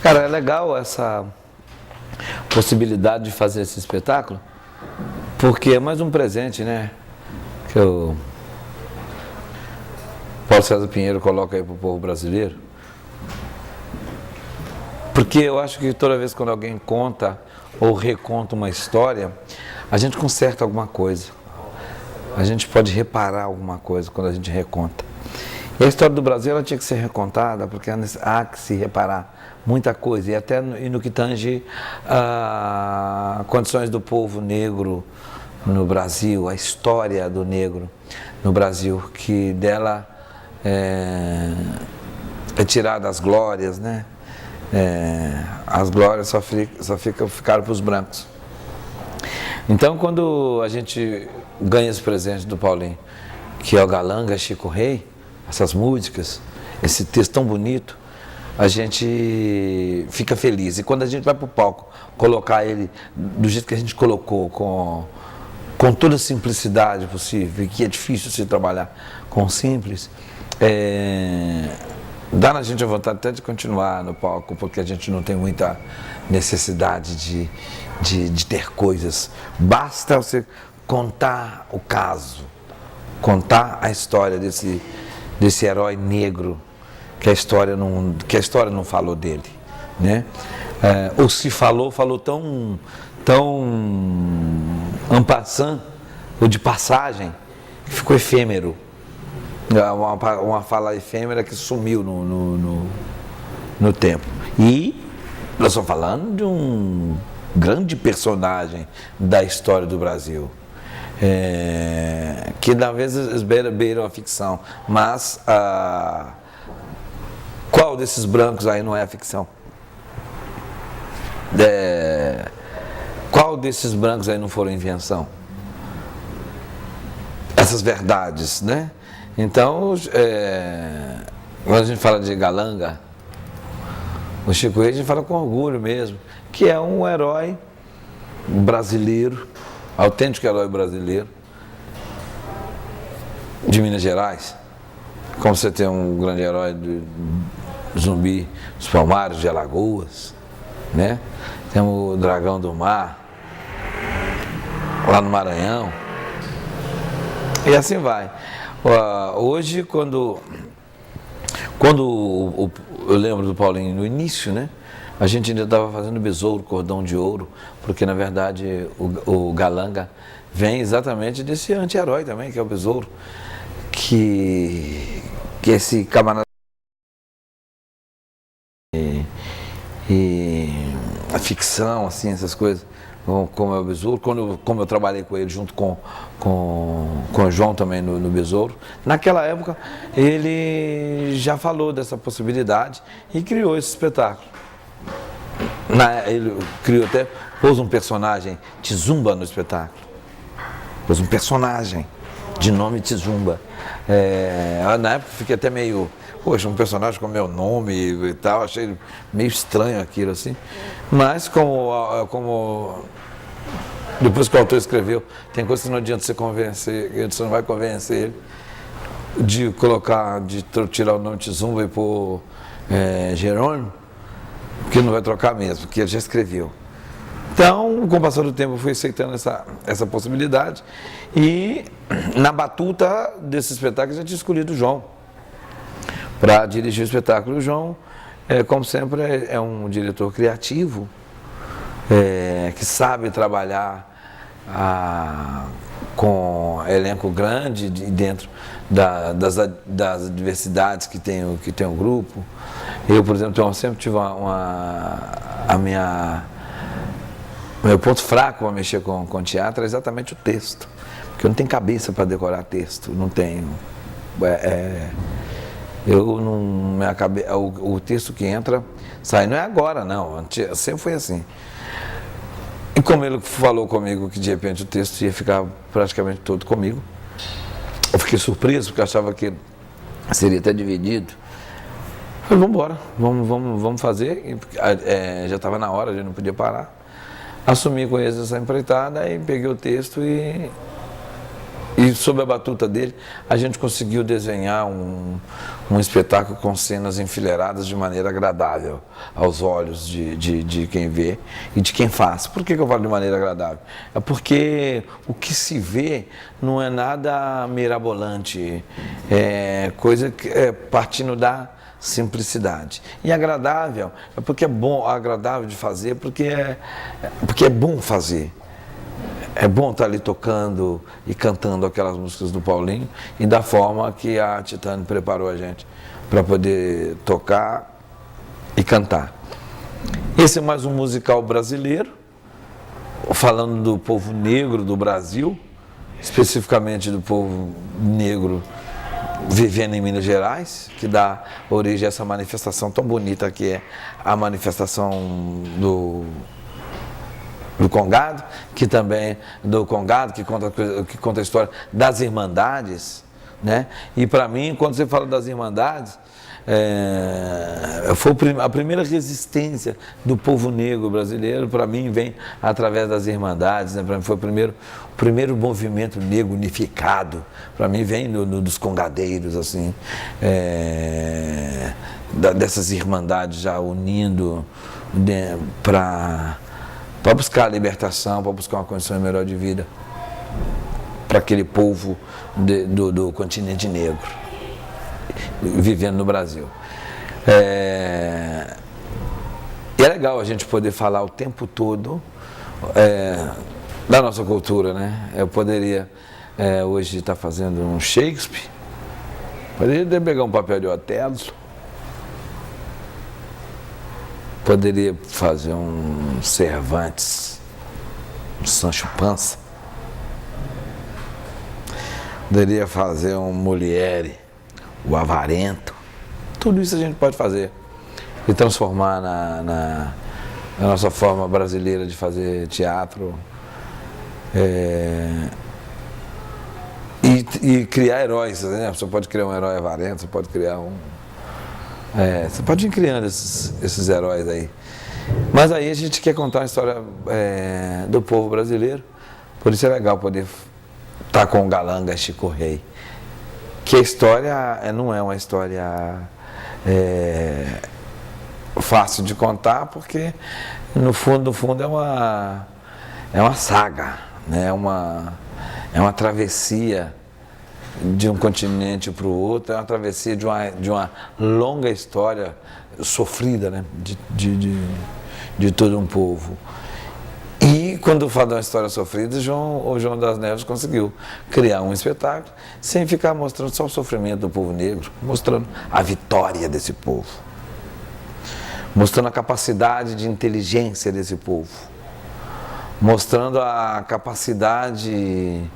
Cara, é legal essa possibilidade de fazer esse espetáculo, porque é mais um presente, né? Que o Paulo César Pinheiro coloca aí pro povo brasileiro. Porque eu acho que toda vez quando alguém conta ou reconta uma história, a gente conserta alguma coisa. A gente pode reparar alguma coisa quando a gente reconta. E a história do Brasil ela tinha que ser recontada, porque há que se reparar muita coisa, e até no que tange a condições do povo negro no Brasil, a história do negro no Brasil, que dela é tirada as glórias, né? As glórias só ficaram para os brancos. Então, quando a gente ganha esse presente do Paulinho, que é o Galanga, Chico Rei, essas músicas, esse texto tão bonito, a gente fica feliz. E quando a gente vai para o palco, colocar ele do jeito que a gente colocou, com toda a simplicidade possível, que é difícil se trabalhar com simples, dá na gente a vontade até de continuar no palco, porque a gente não tem muita necessidade de ter coisas. Basta você contar o caso, contar a história desse herói negro, que a história não falou dele, né? Ou se falou tão en passant, ou de passagem, que ficou efêmero. Uma fala efêmera que sumiu no tempo. E nós estamos falando de um grande personagem da história do Brasil, que às vezes beiram a ficção, mas qual desses brancos aí não é a ficção? Qual desses brancos aí não foram invenção? Essas verdades, né? Então, quando a gente fala de Galanga, o Chico Rei, a gente fala com orgulho mesmo, que é um herói brasileiro, autêntico herói brasileiro, de Minas Gerais. Como você tem um grande herói do Zumbi dos Palmares, de Alagoas, né? Temos o Dragão do Mar, lá no Maranhão, e assim vai. Hoje, quando eu lembro do Paulinho no início, né? A gente ainda estava fazendo besouro, cordão de ouro, porque na verdade o Galanga vem exatamente desse anti-herói também, que é o besouro, que esse camarada e a ficção, assim, essas coisas, como é o besouro, como eu trabalhei com ele junto com o João também no besouro, naquela época ele já falou dessa possibilidade e criou esse espetáculo. Ele criou até, pôs um personagem Tizumba no espetáculo, pôs um personagem de nome Tizumba. Na época fiquei até meio, poxa, um personagem com meu nome e tal, achei meio estranho aquilo assim, mas como depois que o autor escreveu, tem coisas que não adianta você convencer, você não vai convencer ele de tirar o nome Tizumba e pôr Jerônimo, porque não vai trocar mesmo, porque ele já escreveu. Então, com o passar do tempo, eu fui aceitando essa possibilidade e na batuta desse espetáculo, eu já tinha escolhido o João para dirigir o espetáculo. O João, como sempre, é um diretor criativo, que sabe trabalhar com elenco grande dentro das diversidades que tem o grupo. Eu, por exemplo, sempre tive meu ponto fraco para mexer com teatro é exatamente o texto, porque eu não tenho cabeça para decorar texto, não tenho. O texto que entra, sai, não é agora não, sempre foi assim. E como ele falou comigo que de repente o texto ia ficar praticamente todo comigo, eu fiquei surpreso, porque eu achava que seria até dividido. Eu falei, vamos embora, vamos fazer, já estava na hora, a gente não podia parar. Assumi com eles essa empreitada e peguei o texto e E sob a batuta dele, a gente conseguiu desenhar um espetáculo com cenas enfileiradas de maneira agradável aos olhos de quem vê e de quem faz. Por que eu falo de maneira agradável? É porque o que se vê não é nada mirabolante, é coisa que é partindo da simplicidade. E agradável é porque é bom, agradável de fazer, porque é bom fazer. É bom estar ali tocando e cantando aquelas músicas do Paulinho e da forma que a Titânio preparou a gente para poder tocar e cantar. Esse é mais um musical brasileiro, falando do povo negro do Brasil, especificamente do povo negro vivendo em Minas Gerais, que dá origem a essa manifestação tão bonita que é a manifestação do Congado, que também que conta a história das Irmandades, né? E para mim, quando você fala das Irmandades, foi a primeira resistência do povo negro brasileiro, para mim vem através das Irmandades, né? Para mim foi o primeiro movimento negro unificado, para mim vem dos congadeiros, assim, dessas Irmandades já unindo para buscar a libertação, para buscar uma condição melhor de vida para aquele povo do continente negro, vivendo no Brasil. E é legal a gente poder falar o tempo todo da nossa cultura, né? Eu poderia hoje estar fazendo um Shakespeare, poderia pegar um papel de Otelo, poderia fazer um Cervantes, um Sancho Panza, poderia fazer um Molière, o Avarento. Tudo isso a gente pode fazer e transformar na nossa forma brasileira de fazer teatro e criar heróis, né? Você pode criar um herói Avarento, você pode criar você pode ir criando esses heróis aí. Mas aí a gente quer contar a história do povo brasileiro. Por isso é legal poder estar com o Galanga Chico Rei. Que a história não é uma história fácil de contar, porque no fundo é uma saga, né? É uma travessia de um continente para o outro, é uma travessia de uma longa história sofrida, né? de todo um povo. E quando eu falo de uma história sofrida, o João das Neves conseguiu criar um espetáculo sem ficar mostrando só o sofrimento do povo negro, mostrando a vitória desse povo, mostrando a capacidade de inteligência desse povo, mostrando a capacidade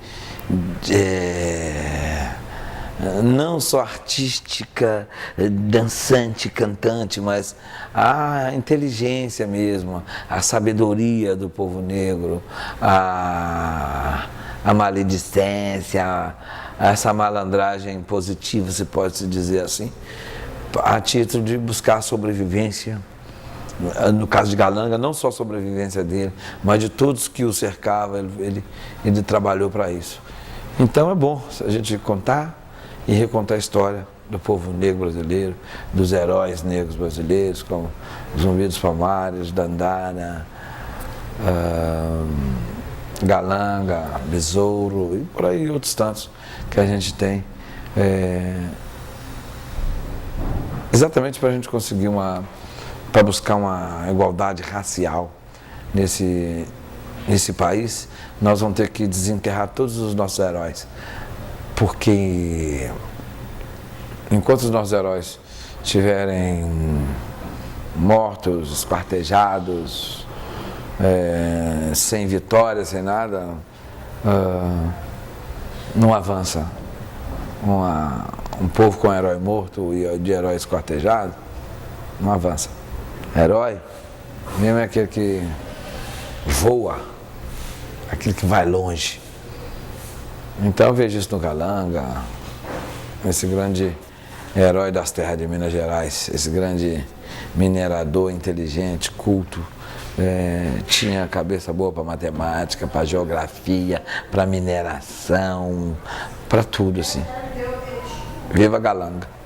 não só artística, dançante, cantante, mas a inteligência mesmo, a sabedoria do povo negro, a maledicência, essa malandragem positiva, se pode se dizer assim, a título de buscar a sobrevivência. No caso de Galanga, não só a sobrevivência dele, mas de todos que o cercavam, ele trabalhou para isso. Então é bom a gente contar e recontar a história do povo negro brasileiro, dos heróis negros brasileiros, como Zumbi dos Palmares, Dandara, Galanga, Besouro e por aí outros tantos que a gente tem. Exatamente para a gente conseguir para buscar uma igualdade racial nesse país, nós vamos ter que desenterrar todos os nossos heróis. Porque enquanto os nossos heróis estiverem mortos, esquartejados, sem vitória, sem nada, não avança. Um povo com herói morto e de herói esquartejado, não avança. Herói, mesmo é aquele que voa, aquele que vai longe. Então eu vejo isso no Galanga, esse grande herói das terras de Minas Gerais, esse grande minerador inteligente, culto, tinha cabeça boa para matemática, para geografia, para mineração, para tudo assim. Viva Galanga!